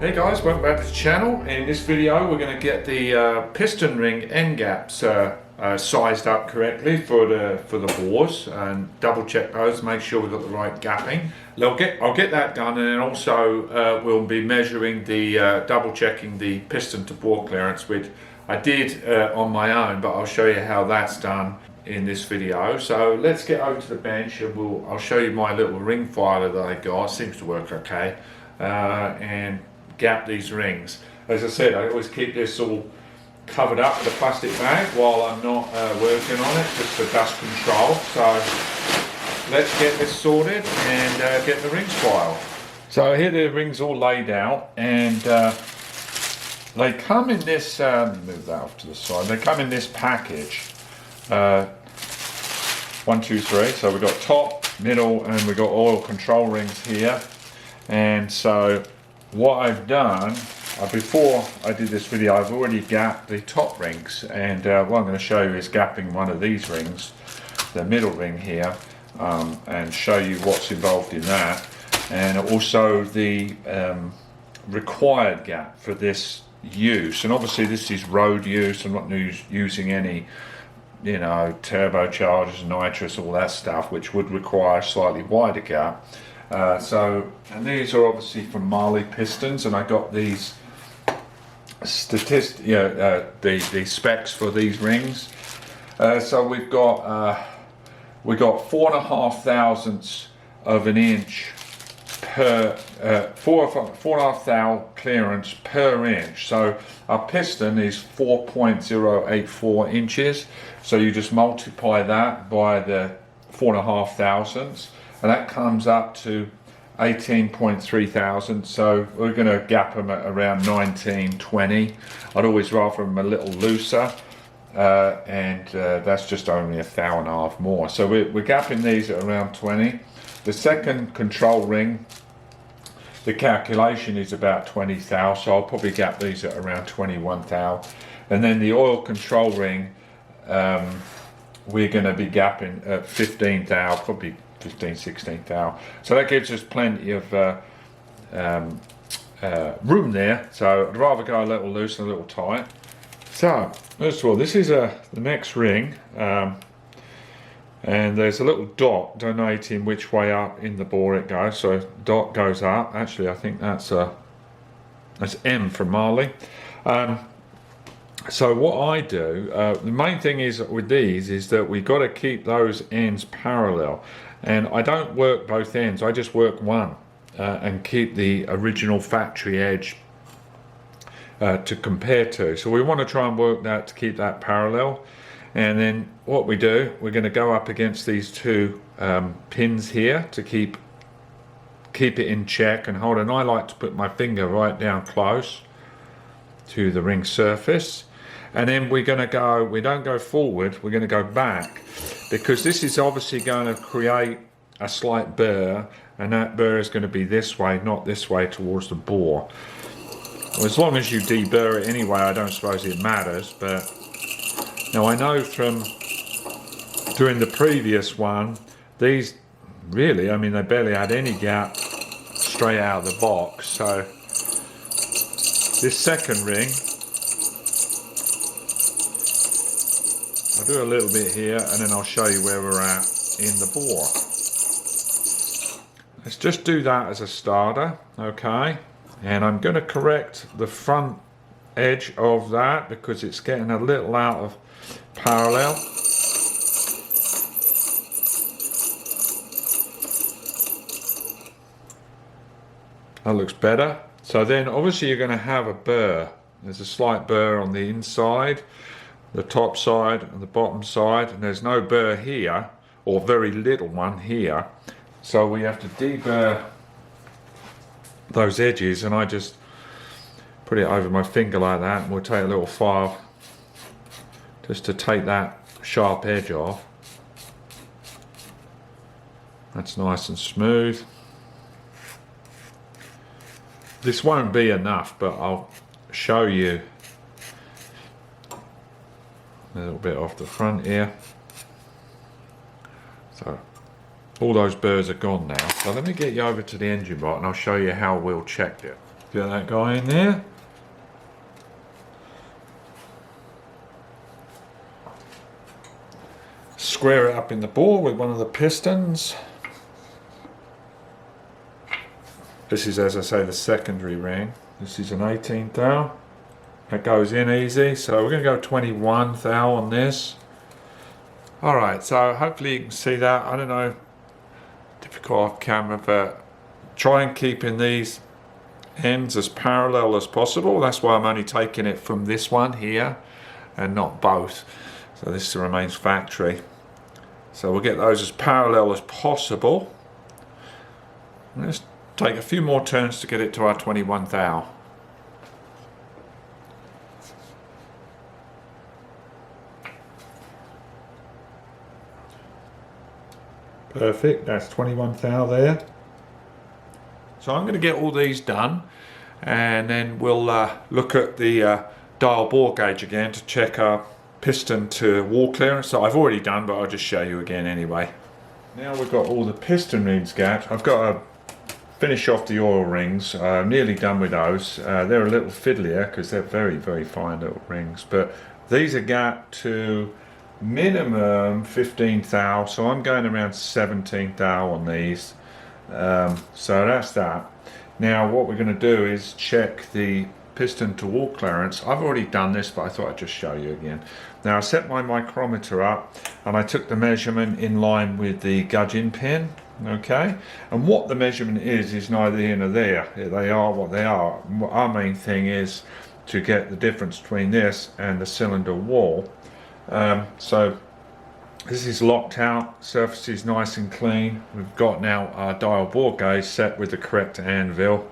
Hey guys, welcome back to the channel. In this video we're going to get the piston ring end gaps sized up correctly for the bores and double check those, make sure we've got the right gapping. I'll get that done, and then also we'll be measuring the double checking the piston to bore clearance, which I did on my own, but I'll show you how that's done in this video. So let's get over to the bench and I'll show you my little ring filer that I got. Seems to work okay, and gap these rings. As I said, I always keep this all covered up with a plastic bag while I'm not working on it, just for dust control. So let's get this sorted and get the rings filed. So here the rings all laid out, and they come in this, move that off to the side, they come in this package, 1, 2, 3, so we've got top, middle, and we've got oil control rings here. And so what I've done, before I did this video, I've already gapped the top rings, and what I'm going to show you is gapping one of these rings, the middle ring here, and show you what's involved in that, and also the required gap for this use. And obviously this is road use. I'm not using any, you know, turbochargers, nitrous, all that stuff, which would require a slightly wider gap. And these are obviously from Marley pistons, and I got these the specs for these rings. So we've got 4.5 thousandths of an inch per 4.5 thou clearance per inch. So our piston is 4.084 inches. So you just multiply that by the 4.5 thousandths, and that comes up to 18.3 thousandths. So we're going to gap them at around 19-20. I'd always rather them a little looser, and that's just only 1.5 thou more. So we're gapping these at around 20. The second control ring, the calculation is about 20 thou, so I'll probably gap these at around 21 thou. And then the oil control ring, we're going to be gapping at 15 thou, probably 15, 16 thou. So that gives us plenty of room there. So I'd rather go a little loose and a little tight. So first of all, this is the next ring, and there's a little dot denoting which way up in the bore it goes. So dot goes up. Actually, I think that's M from Marley. So what I do, the main thing is with these is that we've got to keep those ends parallel, and I don't work both ends, I just work one, and keep the original factory edge to compare to. So we want to try and work that to keep that parallel. And then what we do, we're going to go up against these two pins here to keep it in check and hold. And I like to put my finger right down close to the ring surface. And then we're going to go, we don't go forward, we're going to go back, because this is obviously going to create a slight burr, and that burr is going to be this way, not this way towards the bore. Well, as long as you deburr it anyway, I don't suppose it matters. But now I know from doing the previous one, these really, I mean, they barely had any gap straight out of the box. So this second ring, I'll do a little bit here, and then I'll show you where we're at in the bore. Let's just do that as a starter, okay? And I'm going to correct the front edge of that because it's getting a little out of parallel. That looks better. So then obviously you're going to have a burr. There's a slight burr on the inside, the top side and the bottom side, and there's no burr here, or very little one here. So we have to deburr those edges, and I just put it over my finger like that, and we'll take a little file just to take that sharp edge off. That's nice and smooth. This won't be enough, but I'll show you a little bit off the front here. So all those burrs are gone now. So let me get you over to the engine block and I'll show you how we'll check it. Get that guy in there. Square it up in the bore with one of the pistons. This is, as I say, the secondary ring. This is an 18th thou. That goes in easy, so we're going to go 21 thou on this. Alright, so hopefully you can see that. I don't know, difficult off camera, but try and keep in these ends as parallel as possible. That's why I'm only taking it from this one here and not both. So this remains factory. So we'll get those as parallel as possible. Let's take a few more turns to get it to our 21 thou. Perfect, that's 21 thou there. So I'm going to get all these done, and then we'll look at the dial bore gauge again to check our piston to wall clearance. So I've already done, but I'll just show you again anyway. Now we've got all the piston rings gapped. I've got to finish off the oil rings. I'm nearly done with those. They're a little fiddlier because they're very, very fine little rings, but these are gapped to minimum 15 thou, so I'm going around 17 thou on these. So that's that. Now what we're going to do is check the piston to wall clearance. I've already done this, but I thought I'd just show you again. Now I set my micrometer up and I took the measurement in line with the gudgeon pin. Okay, and what the measurement is neither here nor there. They are what they are. Our main thing is to get the difference between this and the cylinder wall. So this is locked out, surface is nice and clean. We've got now our dial bore gauge set with the correct anvil,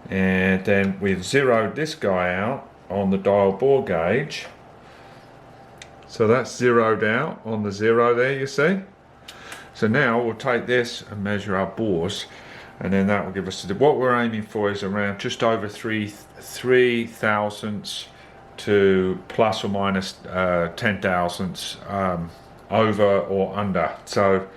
and then we've zeroed this guy out on the dial bore gauge. So that's zeroed out on the zero there, you see. So now we'll take this and measure our bores, and then that will give us what we're aiming for is around just over 3 thousandths to plus or minus 10 thousandths over or under. So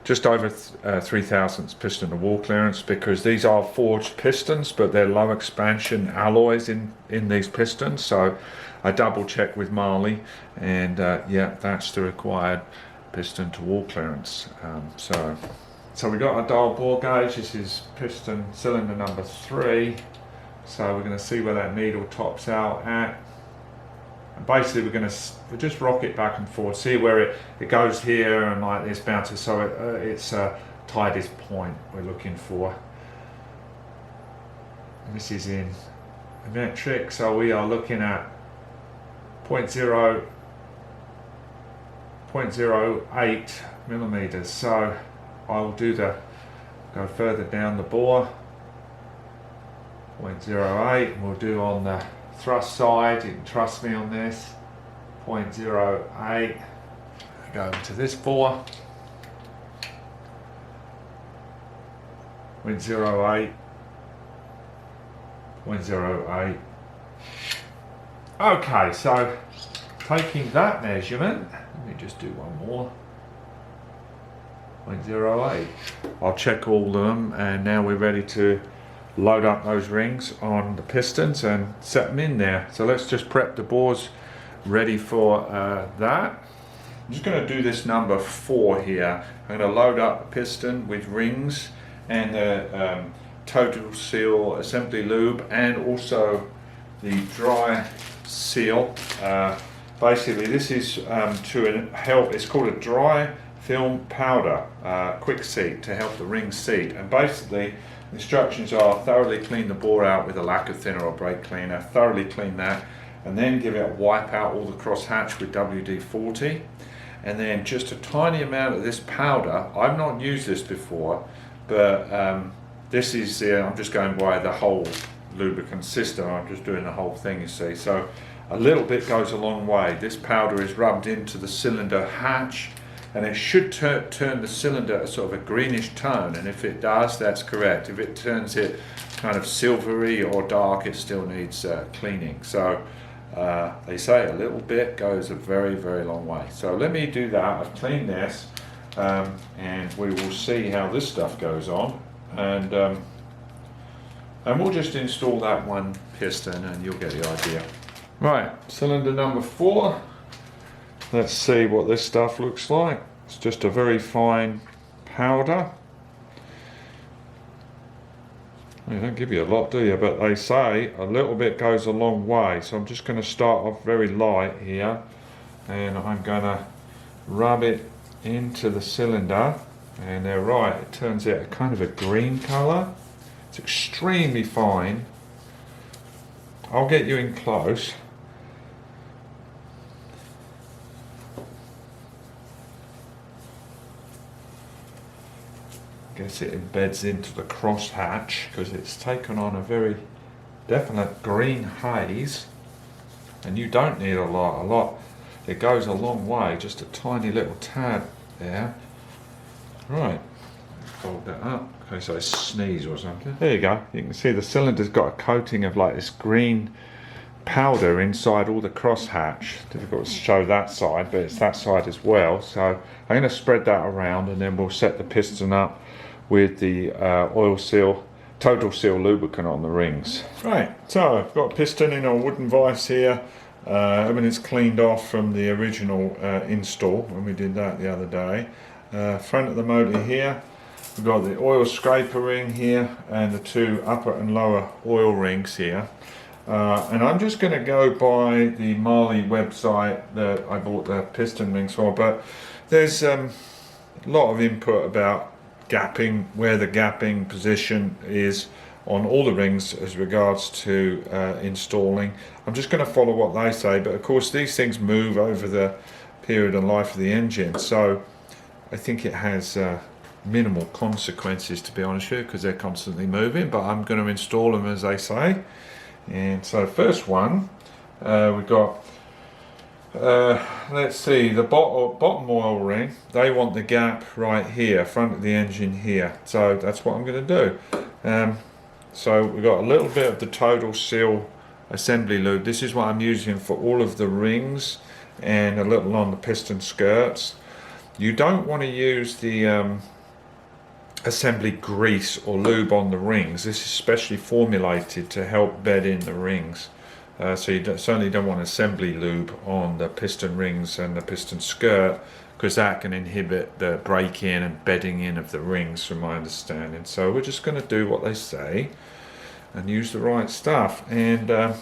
just over 3 thousandths piston to wall clearance, because these are forged pistons, but they're low expansion alloys in these pistons. So I double check with Marley, and yeah, that's the required piston to wall clearance. So we got our dial bore gauge. This is piston cylinder number 3. So we're going to see where that needle tops out at. And basically we'll just rock it back and forth, see where it goes here and like this bounces, so it's tightest point we're looking for. And this is in metric, so we are looking at 0.08 millimeters. So I will go further down the bore, 0.08, and we'll do on the thrust side, you can trust me on this, 0.08. Go over to this bore, 0.08, 0.08. Okay, so taking that measurement, let me just do one more, 0.08. I'll check all of them, and now we're ready to load up those rings on the pistons and set them in there. So let's just prep the bores ready for that. I'm just going to do this number 4 here. I'm going to load up the piston with rings and the total seal assembly lube, and also the dry seal. Basically this is to help, it's called a dry film powder quick seat, to help the rings seat. And basically the instructions are thoroughly clean the bore out with a lacquer thinner or brake cleaner, thoroughly clean that, and then give it a wipe out all the cross hatch with WD-40, and then just a tiny amount of this powder. I've not used this before, but this is I'm just going by the whole lubricant system. I'm just doing the whole thing, you see. So a little bit goes a long way. This powder is rubbed into the cylinder hatch, and it should turn the cylinder a sort of a greenish tone, and if it does, that's correct. If it turns it kind of silvery or dark, it still needs cleaning. So they say a little bit goes a very, very long way. So let me do that. I've cleaned this, and we will see how this stuff goes on. And And we'll just install that one piston and you'll get the idea. Right, cylinder number 4. Let's see what this stuff looks like. It's just a very fine powder. They don't give you a lot, do you? But they say a little bit goes a long way. So I'm just going to start off very light here. And I'm going to rub it into the cylinder. And they're right, it turns out kind of a green colour. It's extremely fine. I'll get you in close. Guess it embeds into the cross hatch because it's taken on a very definite green haze, and you don't need a lot. It goes a long way, just a tiny little tad there. Right, fold that up in case I sneeze or something. There you go. You can see the cylinder's got a coating of like this green powder inside all the cross hatch. Difficult to show that side, but it's that side as well. So I'm going to spread that around and then we'll set the piston up with the oil seal, total seal lubricant on the rings. Right, so I've got a piston in a wooden vise here. Everything's cleaned off from the original install when we did that the other day. Front of the motor here, we've got the oil scraper ring here and the 2 upper and lower oil rings here. And I'm just going to go by the Marley website that I bought the piston rings for, but there's a lot of input about gapping, where the gapping position is on all the rings as regards to installing. I'm just going to follow what they say, but of course these things move over the period of life of the engine, so I think it has minimal consequences, to be honest with you, because they're constantly moving, but I'm going to install them as they say. And so first one, we've got let's see, the bottom oil ring, they want the gap right here, front of the engine here, so that's what I'm going to do. So we've got a little bit of the total seal assembly lube. This is what I'm using for all of the rings and a little on the piston skirts. You don't want to use the assembly grease or lube on the rings. This is specially formulated to help bed in the rings. So you certainly don't want assembly lube on the piston rings and the piston skirt, because that can inhibit the break-in and bedding in of the rings, from my understanding. So we're just going to do what they say and use the right stuff, and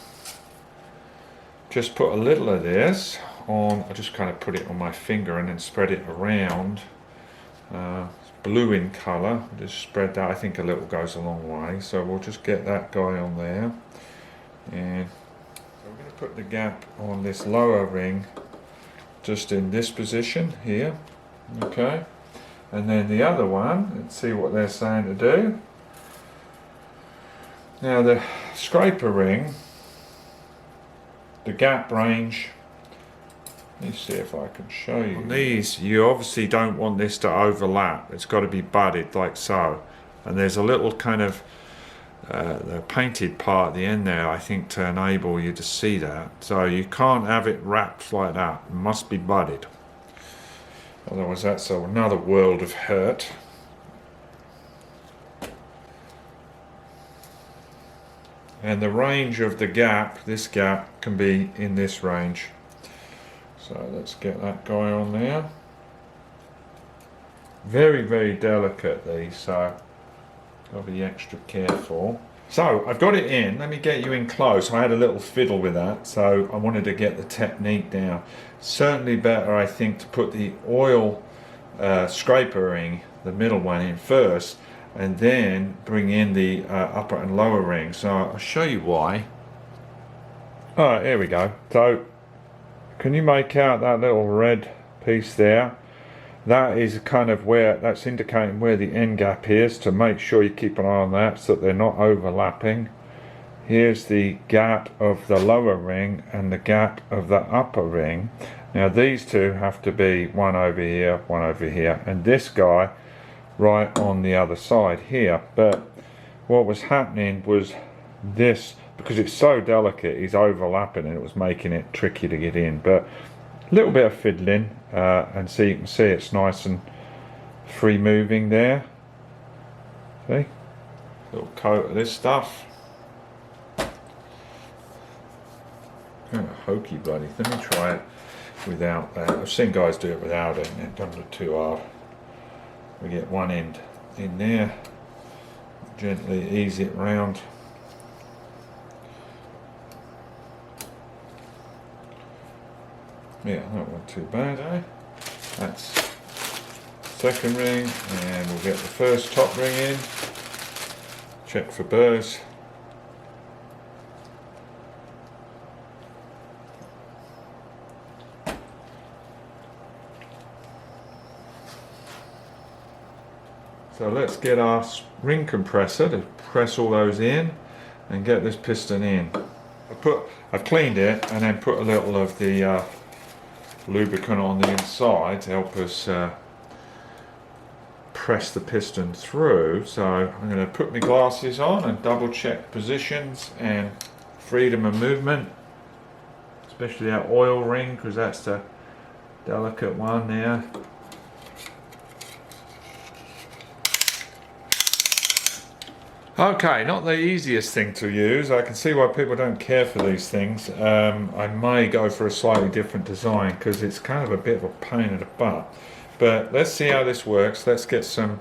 just put a little of this on. I just kind of put it on my finger and then spread it around. It's blue in colour. Just spread that. I think a little goes a long way, so we'll just get that guy on there. And I'm going to put the gap on this lower ring just in this position here, okay, and then the other one, let's see what they're saying to do. Now the scraper ring, the gap range, let me see if I can show you. On these, you obviously don't want this to overlap. It's got to be budded like so, and there's a little kind of the painted part at the end there, I think, to enable you to see that. So you can't have it wrapped like that. It must be budded. Otherwise that's another world of hurt. And the range of the gap, this gap, can be in this range. So let's get that guy on there. Very, very delicate these, so got to be extra careful. So I've got it in. Let me get you in close. I had a little fiddle with that, so I wanted to get the technique down. Certainly better, I think, to put the oil scraper ring, the middle one, in first, and then bring in the upper and lower ring. So I'll show you why. Alright, here we go. So can you make out that little red piece there? That is kind of where, that's indicating where the end gap is, to make sure you keep an eye on that so that they're not overlapping. Here's the gap of the lower ring and the gap of the upper ring. Now these two have to be one over here, and this guy right on the other side here. But what was happening was this, because it's so delicate, is overlapping, and it was making it tricky to get in. But a little bit of fiddling, and so you can see it's nice and free moving there. See? Little coat of this stuff. hokey bloody. Let me try it without that. I've seen guys do it without it and it doesn't look too hard. We get one end in there, gently ease it round. Yeah, that wasn't too bad, eh? That's second ring, and we'll get the first top ring in. Check for burrs. So let's get our ring compressor to press all those in and get this piston in. I've cleaned it and then put a little of the lubricant on the inside to help us press the piston through. So I'm going to put my glasses on and double check positions and freedom of movement, especially that oil ring, because that's the delicate one there. Okay, not the easiest thing to use. I can see why people don't care for these things. I may go for a slightly different design because it's kind of a bit of a pain in the butt. But let's see how this works. Let's get some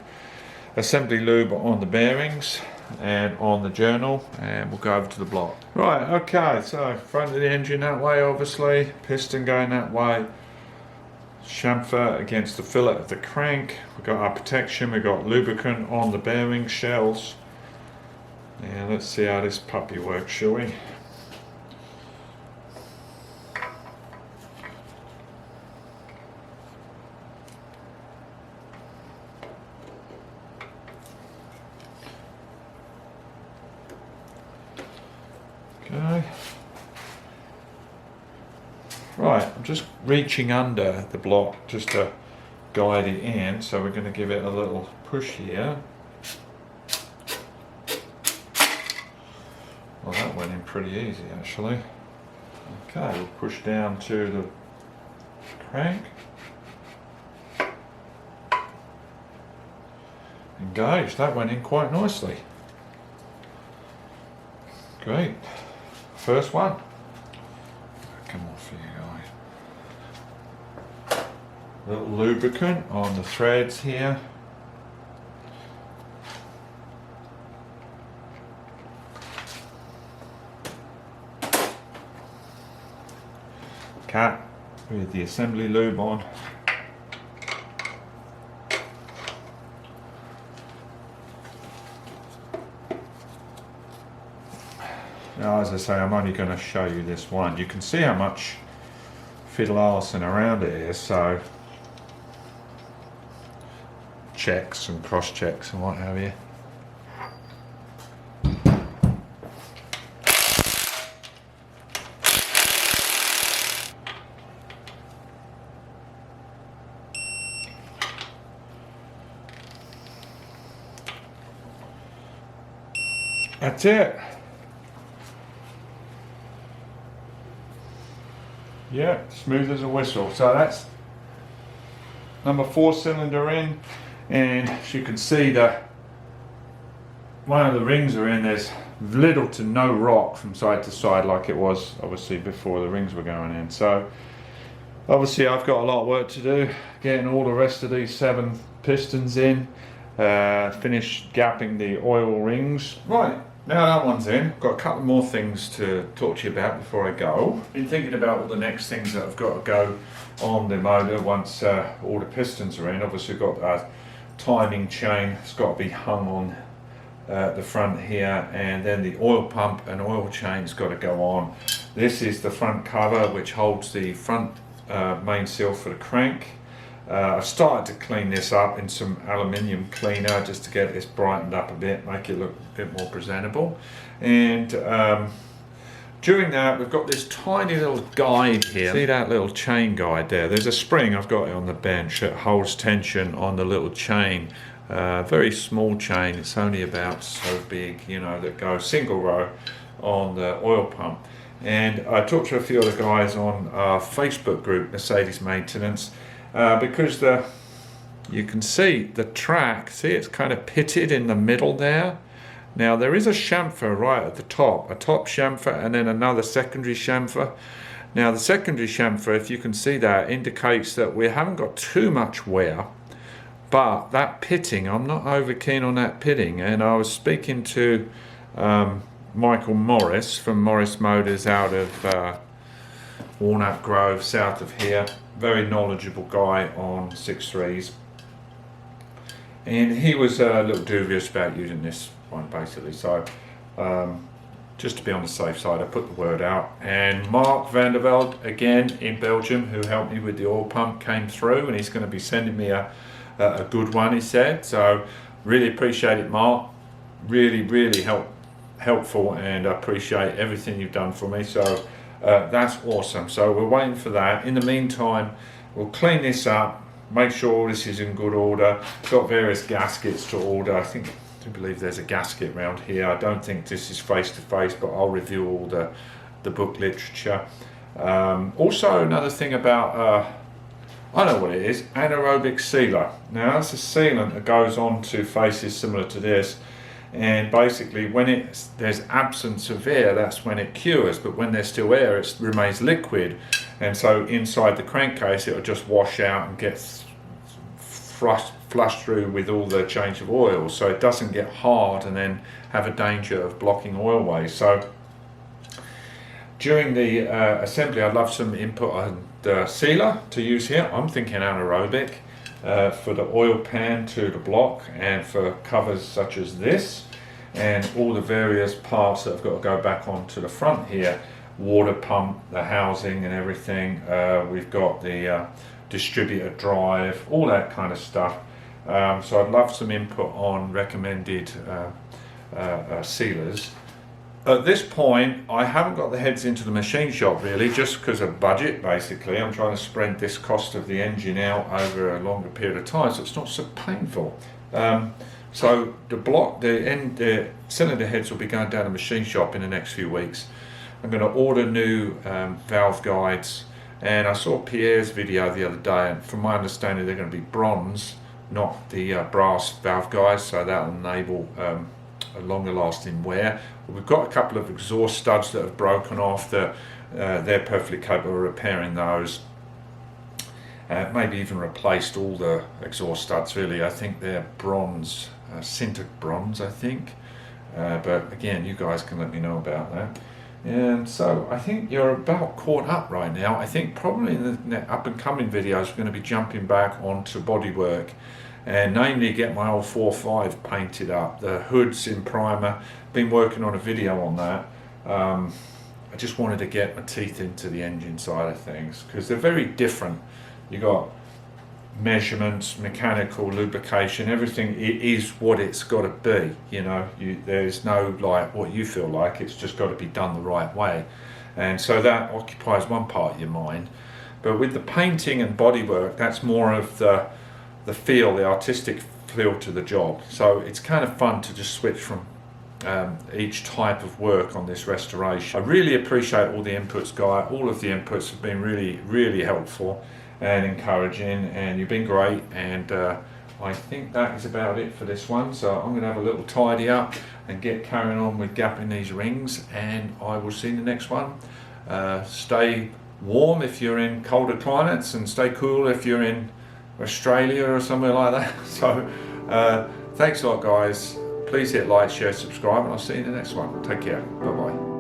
assembly lube on the bearings and on the journal, and we'll go over to the block. Right, okay, so front of the engine that way, obviously, piston going that way, chamfer against the fillet of the crank. We've got our protection, we've got lubricant on the bearing shells. Yeah, let's see how this puppy works, shall we? Okay. Right, I'm just reaching under the block just to guide it in, so we're going to give it a little push here. Well, that went in pretty easy actually. Okay, we'll push down to the crank. Engage, that went in quite nicely. Great. First one. Come off for you guys. Little lubricant on the threads here. Cap with the assembly lube on. Now, as I say, I'm only going to show you this one. You can see how much fiddle arsing around it is, so checks and cross checks and what have you. That's it. Yeah, smooth as a whistle. So that's number 4 cylinder in, and as you can see that one of the rings are in, there's little to no rock from side to side like it was obviously before the rings were going in. So obviously I've got a lot of work to do getting all the rest of these 7 pistons in, finish gapping the oil rings. Right. Now that one's in, I've got a couple more things to talk to you about before I go. Been thinking about all the next things that I've got to go on the motor once all the pistons are in. Obviously got a timing chain, it's got to be hung on the front here, and then the oil pump and oil chain's got to go on. This is the front cover which holds the front main seal for the crank. I've started to clean this up in some aluminium cleaner just to get this brightened up a bit, make it look a bit more presentable. And during that, we've got this tiny little guide here. See that little chain guide there? There's a spring, I've got it on the bench, that holds tension on the little chain. Very small chain, it's only about so big, you know, that goes single row on the oil pump. And I talked to a few other guys on our Facebook group, Mercedes Maintenance, because you can see the track, see it's kind of pitted in the middle there. Now there is a chamfer right at the top, a top chamfer and then another secondary chamfer. Now the secondary chamfer, if you can see that, indicates that we haven't got too much wear, but that pitting, I'm not over keen on that pitting. And I was speaking to Michael Morris from Morris Motors out of Walnut Grove, south of here. Very knowledgeable guy on 6.3s. And he was a little dubious about using this one basically. So just to be on the safe side, I put the word out. And Mark Vanderveld, again in Belgium, who helped me with the oil pump, came through, and he's going to be sending me a good one, he said. So really appreciate it, Mark. Really helpful, and I appreciate everything you've done for me. So that's awesome. So we're waiting for that. In the meantime, we'll clean this up, make sure all this is in good order. Got various gaskets to order. I believe there's a gasket around here. I don't think this is face to face, but I'll review all the book literature. Also, another thing about I know what it is, anaerobic sealer. Now that's a sealant that goes on to faces similar to this, and basically when there's absence of air, that's when it cures, but when there's still air, it remains liquid, and so inside the crankcase it'll just wash out and get flushed through with all the change of oil, so it doesn't get hard and then have a danger of blocking oilways. So during the assembly, I'd love some input on the sealer to use here. I'm thinking anaerobic for the oil pan to the block, and for covers such as this, and all the various parts that have got to go back onto the front here, water pump, the housing and everything. We've got the distributor drive, all that kind of stuff. So I'd love some input on recommended sealers. At this point, I haven't got the heads into the machine shop really, just because of budget basically. I'm trying to spread this cost of the engine out over a longer period of time, so it's not so painful. So the cylinder heads will be going down the machine shop in the next few weeks. I'm going to order new valve guides, and I saw Pierre's video the other day, and from my understanding they're going to be bronze, not the brass valve guides, so that'll enable a longer lasting wear. We've got a couple of exhaust studs that have broken off that they're perfectly capable of repairing those. Maybe even replaced all the exhaust studs really. I think they're bronze, sintered bronze I think, but again you guys can let me know about that. And so I think you're about caught up right now. I think probably in the up and coming videos we're going to be jumping back onto bodywork, and namely get my old 4.5 painted up, the hoods in primer. Been working on a video on that. I just wanted to get my teeth into the engine side of things, because they're very different. You got measurements, mechanical, lubrication, everything is what it's got to be, you know. There's no like what you feel like, it's just got to be done the right way, and so that occupies one part of your mind. But with the painting and bodywork, that's more of the feel, the artistic feel to the job. So it's kind of fun to just switch from each type of work on this restoration. I really appreciate all the inputs, Guy. All of the inputs have been really helpful and encouraging, and you've been great. And I think that is about it for this one. So I'm going to have a little tidy up and get carrying on with gapping these rings, and I will see you in the next one. Stay warm if you're in colder climates, and stay cool if you're in Australia or somewhere like that. So thanks a lot guys. Please hit like, share, subscribe, and I'll see you in the next one. Take care. Bye bye.